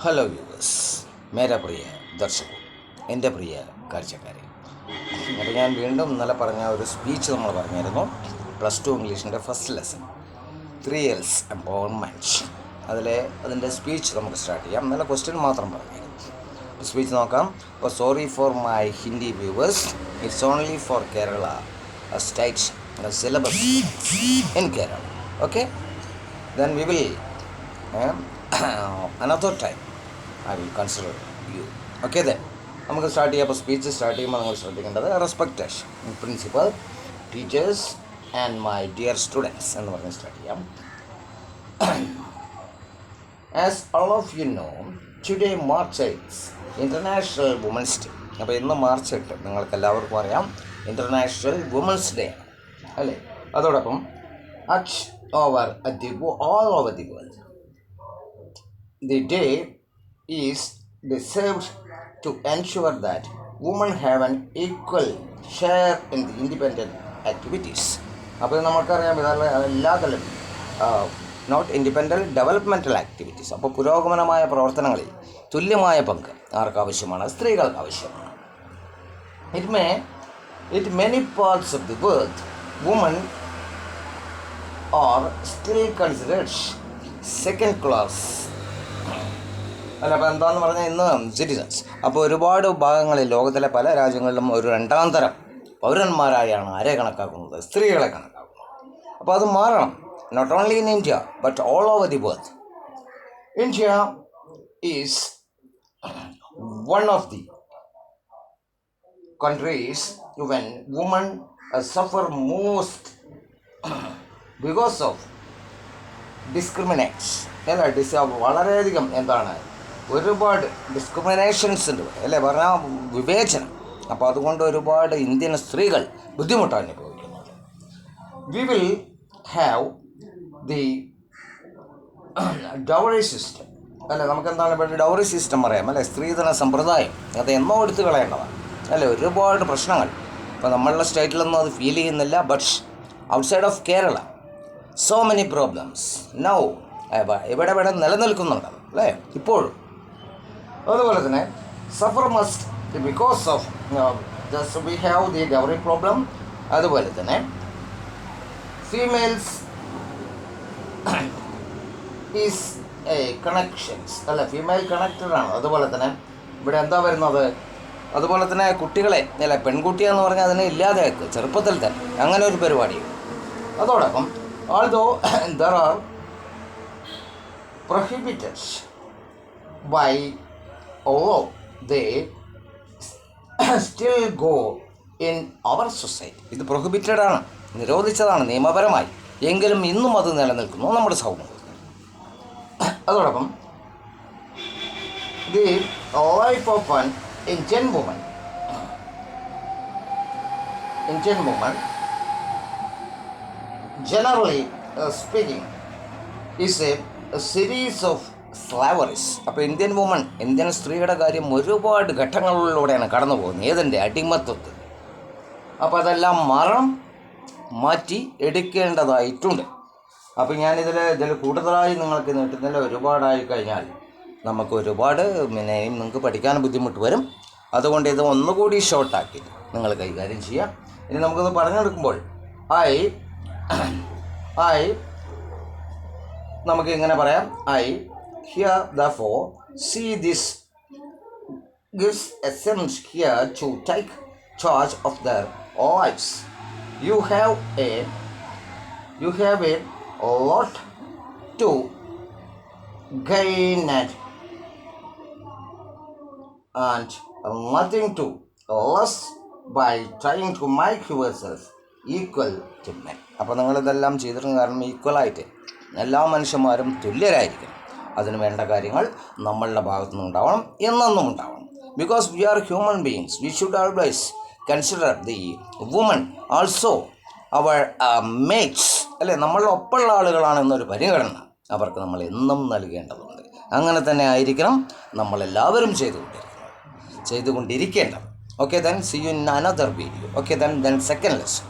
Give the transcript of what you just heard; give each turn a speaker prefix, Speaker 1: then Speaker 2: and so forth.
Speaker 1: Hello viewers, മേരെ പ്രിയ ദർശകർ, എൻ്റെ പ്രിയ കാഴ്ചക്കാരെ. അപ്പോൾ ഞാൻ വീണ്ടും ഇന്നലെ പറഞ്ഞ ഒരു സ്പീച്ച് നമ്മൾ പറഞ്ഞിരുന്നു. +2 ഇംഗ്ലീഷിൻ്റെ ഫസ്റ്റ് ലെസൺ 3 Ls എംപവർമെൻറ്റ്. അതിൻ്റെ സ്പീച്ച് നമുക്ക് സ്റ്റാർട്ട് ചെയ്യാം. നല്ല ക്വസ്റ്റ്യൻ മാത്രം പറഞ്ഞിരുന്നു. സ്പീച്ച് നോക്കാം. അപ്പോൾ sorry for my Hindi viewers, it's only for Kerala state syllabus in Kerala. Okay, then we will another time I will consider you. Okay, then നമുക്ക് സ്റ്റാർട്ട് ചെയ്യാം. അപ്പോൾ സ്പീച്ച് സ്റ്റാർട്ട് ചെയ്യുമ്പോൾ നിങ്ങൾ ശ്രദ്ധിക്കേണ്ടത് respected principal, teachers and my dear students എന്ന് പറഞ്ഞ് start ചെയ്യാം. As all of you know, today March 8 International Women's Day. അപ്പോൾ ഇന്ന് March 8 നിങ്ങൾക്ക് എല്ലാവർക്കും അറിയാം ഇൻ്റർനാഷണൽ വുമൻസ് ഡേ ആണ് അല്ലേ. അതോടൊപ്പം all over the world, the day is reserved to ensure that women have an equal share in the independent activities. അപ്പോൾ നമുക്കറിയാം ഇതെല്ലാം എല്ലാ തലം നോട്ട് ഇൻഡിപെൻഡൻറ്റ് ഡെവലപ്മെൻറ്റൽ ആക്ടിവിറ്റീസ്. അപ്പോൾ പുരോഗമനമായ പ്രവർത്തനങ്ങളിൽ തുല്യമായ പങ്ക് ആർക്ക് ആവശ്യമാണ്? സ്ത്രീകൾക്ക് ആവശ്യമാണ്. In many parts of the world, women are still considered second class അല്ല. അപ്പോൾ എന്താണെന്ന് പറഞ്ഞാൽ ഇന്ന് സിറ്റിസൺസ്. അപ്പോൾ ഒരുപാട് ഭാഗങ്ങളിൽ ലോകത്തിലെ പല രാജ്യങ്ങളിലും ഒരു രണ്ടാം തരം പൗരന്മാരായാണ് ആരെ കണക്കാക്കുന്നത്? സ്ത്രീകളെ കണക്കാക്കുന്നത്. അപ്പോൾ അത് മാറണം. Not only in India but all over the world. India is one of the countries when woman suffer most because of discrimination അല്ല. വളരെയധികം ഒരുപാട് ഡിസ്ക്രിമിനേഷൻസ് ഉണ്ട് അല്ലേ, പറഞ്ഞാൽ വിവേചനം. അപ്പോൾ അതുകൊണ്ട് ഒരുപാട് ഇന്ത്യൻ സ്ത്രീകൾ ബുദ്ധിമുട്ട് അനുഭവിക്കുന്നുണ്ട്. We will have the dowry system അല്ലേ. നമുക്കെന്താണ് ഇവിടെ ഡൗറി സിസ്റ്റം പറയാം അല്ലേ. സ്ത്രീധന സമ്പ്രദായം അത് എന്നോ എടുത്തു കളയേണ്ടതാണ് അല്ലേ. ഒരുപാട് പ്രശ്നങ്ങൾ ഇപ്പോൾ നമ്മളുടെ സ്റ്റേറ്റിലൊന്നും അത് ഫീൽ ചെയ്യുന്നില്ല. But outside of Kerala so many problems now ഇവിടെ നിലനിൽക്കുന്നുണ്ട് അല്ലേ ഇപ്പോഴും. അതുപോലെ തന്നെ suffer must because of we have the dowry problem. അതുപോലെ തന്നെ ഫീമെയിൽസ് ഈസ് എ കണക്ഷൻസ് അല്ല, ഫീമെയിൽ കണക്റ്റഡ് ആണ്. അതുപോലെ തന്നെ ഇവിടെ എന്താ വരുന്നത്? അതുപോലെ തന്നെ കുട്ടികളെ അല്ല, പെൺകുട്ടിയെന്ന് പറഞ്ഞാൽ അതിനെ ഇല്ലാതെയാക്കുക ചെറുപ്പത്തിൽ തന്നെ, അങ്ങനെ ഒരു പരിപാടി. അതോടൊപ്പം although there are prohibited by although they still go in our society. ഇത് പ്രൊഹിബിറ്റഡ് ആണ്, നിരോധിച്ചതാണ് നിയമപരമായി, എങ്കിലും ഇന്നും അത് നിലനിൽക്കുന്നു നമ്മുടെ സമൂഹത്തിൽ. അതോടൊപ്പം the life of an Indian woman generally speaking is a series of slaveries. അപ്പോൾ ഇന്ത്യൻ സ്ത്രീയുടെ കാര്യം ഒരുപാട് ഘട്ടങ്ങളിലൂടെയാണ് കടന്നു പോകുന്നത്. ഏതിൻ്റെ അടിമത്വത്തിൽ. അപ്പോൾ അതെല്ലാം മാറ്റി എടുക്കേണ്ടതായിട്ടുണ്ട്. അപ്പോൾ ഇതിൽ കൂടുതലായി നിങ്ങൾക്ക് നീട്ടുന്നില്ല. ഒരുപാടായി കഴിഞ്ഞാൽ നമുക്ക് ഒരുപാട് നിങ്ങൾക്ക് പഠിക്കാൻ ബുദ്ധിമുട്ട് വരും. അതുകൊണ്ട് ഇത് ഒന്നുകൂടി ഷോർട്ടാക്കി നിങ്ങൾ കൈകാര്യം ചെയ്യാം. ഇനി നമുക്കത് പറഞ്ഞെടുക്കുമ്പോൾ നമുക്ക് ഇങ്ങനെ പറയാം. I here therefore see this gives a sense here to take charge of their lives. You have a lot to gain and nothing to lose by trying to make yourself equal to men. അപ്പോൾ നിങ്ങളിതെല്ലാം ചെയ്തിട്ടുണ്ട്. കാരണം ഈക്വലായിട്ട് എല്ലാ മനുഷ്യന്മാരും തുല്യരായിരിക്കണം. അതിന് വേണ്ട കാര്യങ്ങൾ നമ്മളുടെ ഭാഗത്തുനിന്ന് ഉണ്ടാവണം, എന്നെന്നും ഉണ്ടാവണം. Because we are human beings, we should always consider the woman also our mates അല്ലേ. നമ്മളുടെ ഒപ്പമുള്ള ആളുകളാണെന്നൊരു പരിഗണന അവർക്ക് നമ്മൾ എന്നും നൽകേണ്ടതുണ്ട്. അങ്ങനെ തന്നെ ആയിരിക്കണം നമ്മളെല്ലാവരും ചെയ്തുകൊണ്ടിരിക്കേണ്ടത്. Okay, then see you in another video. Okay, then second lesson.